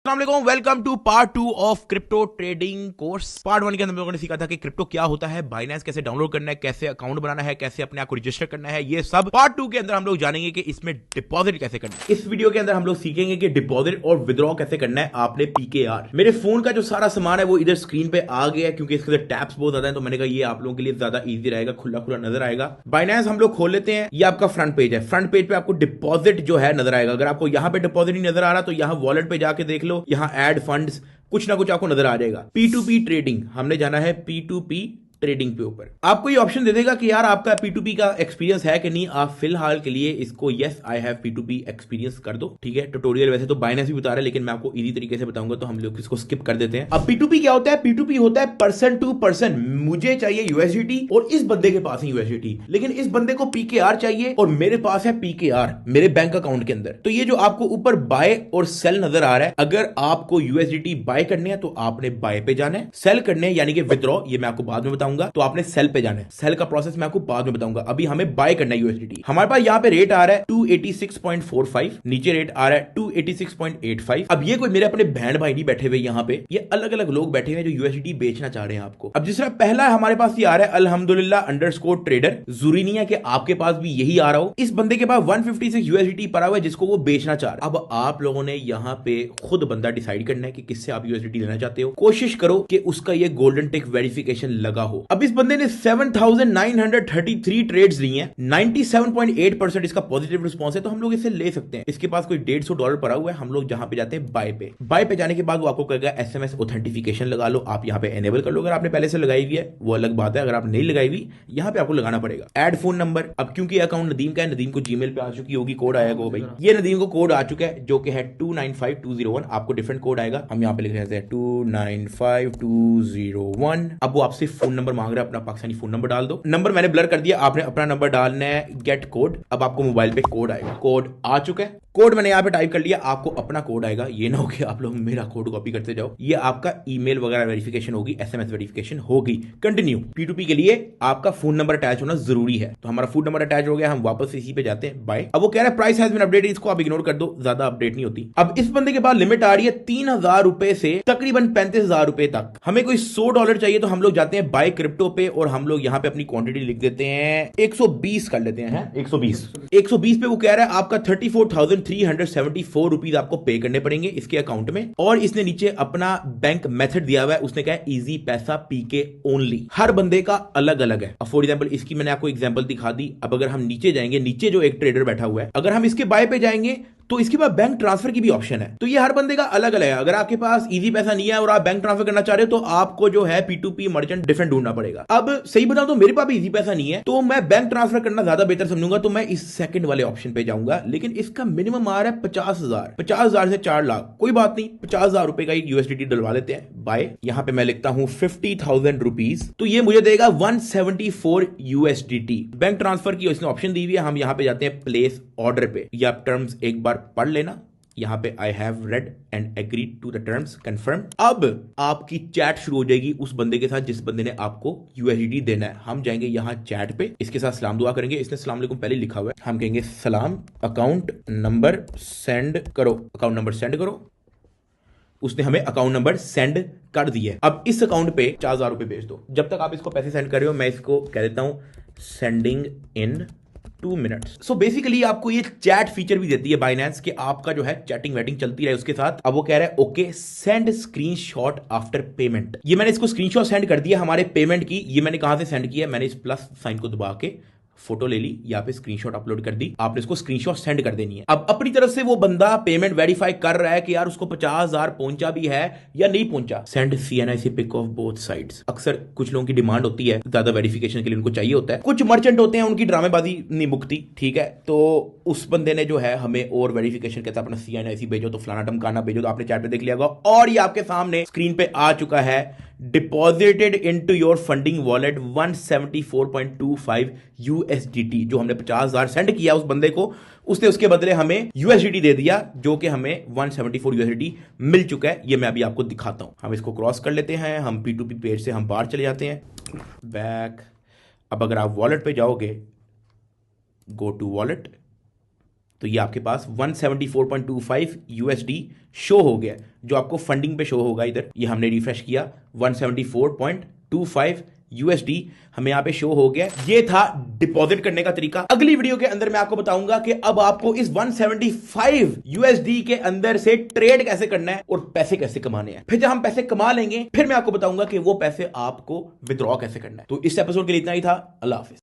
Welcome to part 2 of crypto trading course. Part 1 के अंदर हम लोगों ने सीखा था कि क्रिप्टो क्या होता है, बाइनेंस कैसे डाउनलोड करना है, कैसे अकाउंट बनाना है, कैसे अपने आप को रजिस्टर करना है। ये सब पार्ट 2 के अंदर हम लोग जानेंगे कि इसमें डिपॉजिट कैसे करना है। इस वीडियो के अंदर हम लोग सीखेंगे कि डिपॉजिट और विड्रॉ कैसे करना है। आपने पीकेआर, मेरे फोन का जो सारा सामान है वो इधर स्क्रीन पे आ गया है क्योंकि इसके अंदर टैप्स बहुत ज्यादा है, तो मैंने कहा ये आप लोगों के लिए ज्यादा ईजी रहेगा, खुला खुला नजर आएगा। बाइनेंस हम लोग खोल लेते हैं। ये आपका फ्रंट पेज है। फ्रंट पेज पे आपको डिपॉजिट जो है नजर आएगा। अगर आपको यहां पे डिपॉजिट नहीं नजर आ रहा तो यहां वॉलेट पे जाके देख लो, यहां ऐड फंड्स कुछ ना कुछ आपको नजर आ जाएगा। P2P ट्रेडिंग, हमने जाना है P2P ट्रेडिंग पे ऊपर। आपको ये ऑप्शन दे देगा कि यार आपका P2P का एक्सपीरियंस है कि नहीं। आप फिलहाल के लिए इसको yes I have P2P experience कर दो, ठीक है। ट्यूटोरियल वैसे तो बाइनेंस भी बता रहा है लेकिन मैं आपको इजी तरीके से बताऊंगा तो हम लोग इसको स्किप कर देते हैं। अब P2P क्या होता है? P2P होता है पर्सन टू पर्सन। मुझे चाहिए USDT और इस बंदे के पास है USDT, लेकिन इस बंदे को PKR चाहिए और मेरे पास है PKR मेरे बैंक अकाउंट के अंदर। तो ये जो आपको ऊपर बाय और सेल नजर आ रहा है, अगर आपको USDT बाय करने हैं तो आपने बाय पे जाना है। सेल करने हैं यानी कि विड्रॉ, ये मैं आपको बाद में बताऊंगा, तो आपने सेल पे जाना है। सेल का प्रोसेस मैं आपको बाद में बताऊंगा, अभी हमें बाय करना है USDT। हमारे पास यहाँ पे रेट आ रहा है 286.45, नीचे रेट आ रहा है 286.85। अब ये कोई मेरे अपने बहन भाई नहीं बैठे हुए यहाँ पे, ये अलग अलग लोग बैठे हुए हैं जो USDT बेचना चाह रहे हैं आपको। अब जिस तरह पहला हमारे पास ये आ रहा है अल्हम्दुलिल्लाह अंडरस्कोर ट्रेडर, जरूरी नहीं है कि आपके पास भी यही आ रहा हो। इस बंदे के पास 156 USDT पड़ा हुआ है जिसको वो बेचना चाह रहा है। अब आप लोगों ने यहाँ पे खुद बंदा डिसाइड करना है कि किससे आप USDT लेना चाहते हो। कोशिश करो कि उसका ये गोल्डन टिक वेरिफिकेशन लगा हो। अब इस बंदे ने 7,933 ट्रेड्स ली हैं, 97.8% इसका पॉजिटिव रिस्पॉन्स है, तो हम लोग इसे ले सकते हैं। इसके पास कोई $150 पड़ा हुआ है। हम लोग जहां पे जाते हैं बाय पे। बाय पे जाने के बाद वो आपको कहेगा SMS ऑथेंटिफिकेशन लगा लो, आप यहां पे एनेबल कर लो। अगर आपने पहले से लगाई हुई है वो अलग बात है, अगर आप नहीं लगाई हुई यहां पे आपको लगाना पड़ेगा। ऐड फोन नंबर, अब क्योंकि अकाउंट नदीम का है, नदीम को जीमेल पे आ चुकी होगी, कोड आएगा वो भाई, ये नदीम को कोड आ चुका है जो कि है 295201। आपको डिफरेंट कोड आएगा, हम यहां पे लिख रहे हैं 295201। अब वो आपसे फोन नंबर मांग रहा है, अपना पाकिस्तानी फोन नंबर डाल दो। नंबर मैंने ब्लर कर दिया, आपने अपना नंबर डालना है। गेट कोड, अब आपको मोबाइल पे कोड आएगा। कोड आ चुका है, कोड मैंने यहाँ पे टाइप कर लिया, आपको अपना कोड आएगा। ये ना हो कि आप लोग मेरा कोड कॉपी करते जाओ। ये आपका ईमेल वगैरह वेरिफिकेशन होगी, SMS वेरिफिकेशन होगी। कंटिन्यू। P2P के लिए आपका फोन नंबर अटैच होना जरूरी है, तो हमारा फोन नंबर अटैच हो गया। हम वापस इसी पे जाते हैं बाय। अब वो कह रहा है प्राइस हैज बीन अपडेटेड, इसको आप इग्नोर कर दो, ज्यादा अपडेट नहीं होती। अब इस बंदे के पास लिमिट आ रही है 3,000 रुपए से तकरीबन 35,000 रुपए तक। हमें कोई $100 चाहिए तो हम लोग जाते हैं बाय क्रिप्टो पे और हम लोग यहाँ पे अपनी क्वांटिटी लिख देते हैं 120 कर लेते हैं। 120 पे वो कह रहा है आपका 34,374 रुपीज आपको पे करने पड़ेंगे इसके अकाउंट में। और इसने नीचे अपना बैंक मेथड दिया हुआ है, उसने कहा इजी पैसा PK ओनली। हर बंदे का अलग अलग है। फॉर एग्जाम्पल इसकी मैंने आपको एग्जाम्पल दिखा दी। अब अगर हम नीचे जाएंगे, नीचे जो एक ट्रेडर बैठा हुआ है, अगर हम इसके बाय पे जाएंगे तो इसके पास बैंक ट्रांसफर की भी ऑप्शन है। तो ये हर बंदे का अलग अलग है। अगर आपके पास इजी पैसा नहीं है और आप बैंक ट्रांसफर करना चाह रहे हो तो आपको जो है P2P मर्चेंट डिफरेंट ढूंढना पड़ेगा। अब सही बताऊं तो मेरे पास भी इजी पैसा नहीं है, तो मैं बैंक ट्रांसफर करना ज्यादा बेहतर समझूंगा, तो मैं इस सेकंड वाले ऑप्शन पे जाऊंगा। लेकिन इसका मिनिमम आ रहा है 50,000, 50,000 से 4 लाख। कोई बात नहीं, 50,000 रुपए का USDT डलवा लेते हैं बाय। यहां पे मैं लिखता हूं 50,000 रुपीज, तो ये मुझे देगा 174 USDT। बैंक ट्रांसफर की इसने ऑप्शन दी हुई है। हम यहां पे जाते हैं प्लेस ऑर्डर पे। ये आप टर्म्स एक बार पढ़ लेना। यहां पे I have read and agreed to the terms, confirm. अब आपकी चैट शुरू हो जाएगी उस बंदे के साथ जिस बंदे ने आपको USDT देना है। हम जाएंगे यहां चैट पे, इसके साथ सलाम दुआ करेंगे। इसने सलाम अलैकुम पहले लिखा हुआ है, हम कहेंगे सलाम, अकाउंट नंबर सेंड करो, अकाउंट नंबर सेंड करो। उसने हमें अकाउंट नंबर सेंड कर दिया। अब इस अकाउंट पे 4,000 रुपए भेज दो। जब तक आप इसको पैसे सेंड कर रहे हो मैं इसको कह देता हूं sending end 2 minutes. So basically आपको ये चैट फीचर भी देती है बाइनेंस कि आपका जो है चैटिंग वेटिंग चलती रहे उसके साथ। अब वो कह रहा है okay send screenshot after payment. ये मैंने इसको स्क्रीनशॉट सेंड कर दिया हमारे पेमेंट की। ये मैंने कहां से सेंड किया? मैंने इस प्लस साइन को दबा के फोटो ले ली, यहाँ पे स्क्रीनशॉट अपलोड कर दी। आपने इसको स्क्रीनशॉट सेंड कर देनी है। अब अपनी तरफ से वो बंदा पेमेंट वेरीफाई कर रहा है कि यार उसको 50,000 पहुंचा भी है या नहीं पहुंचा। Send CNIC pic of both sides. अक्सर कुछ लोगों की डिमांड होती है, ज्यादा वेरिफिकेशन के लिए उनको चाहिए होता है। कुछ मर्चेंट होते हैं उनकी ड्रामेबाजी नहीं मुकती, ठीक है। तो उस बंदे ने जो है हमें और वेरिफिकेशन कहता है अपना CNIC भेजो, तो फलाना टमकाना भेजो, तो आपने चैट पे देख लिया होगा। और ये आपके सामने स्क्रीन पे आ चुका है, deposited into your funding wallet 174.25 USDT। जो हमने 50,000 सेंड किया उस बंदे को, उसने उसके बदले हमें USDT दे दिया, जो कि हमें 174 USDT मिल चुका है। ये मैं अभी आपको दिखाता हूं। हम इसको क्रॉस कर लेते हैं, हम P2P पेज से हम बाहर चले जाते हैं, बैक। अब अगर आप वॉलेट पे जाओगे, गो टू वॉलेट, तो ये आपके पास 174.25 यूएसडी शो हो गया, जो आपको फंडिंग पे शो होगा इधर। ये हमने रिफ्रेश किया, 174.25 यूएसडी हमें यहाँ पे शो हो गया। ये था डिपॉजिट करने का तरीका। अगली वीडियो के अंदर मैं आपको बताऊंगा कि अब आपको इस 175 यूएसडी के अंदर से ट्रेड कैसे करना है और पैसे कैसे कमाने हैं। फिर जब हम पैसे कमा लेंगे, फिर मैं आपको बताऊंगा कि वो पैसे आपको विड्रॉ कैसे करना है। तो इस एपिसोड के लिए इतना ही था। अल्लाह हाफिज।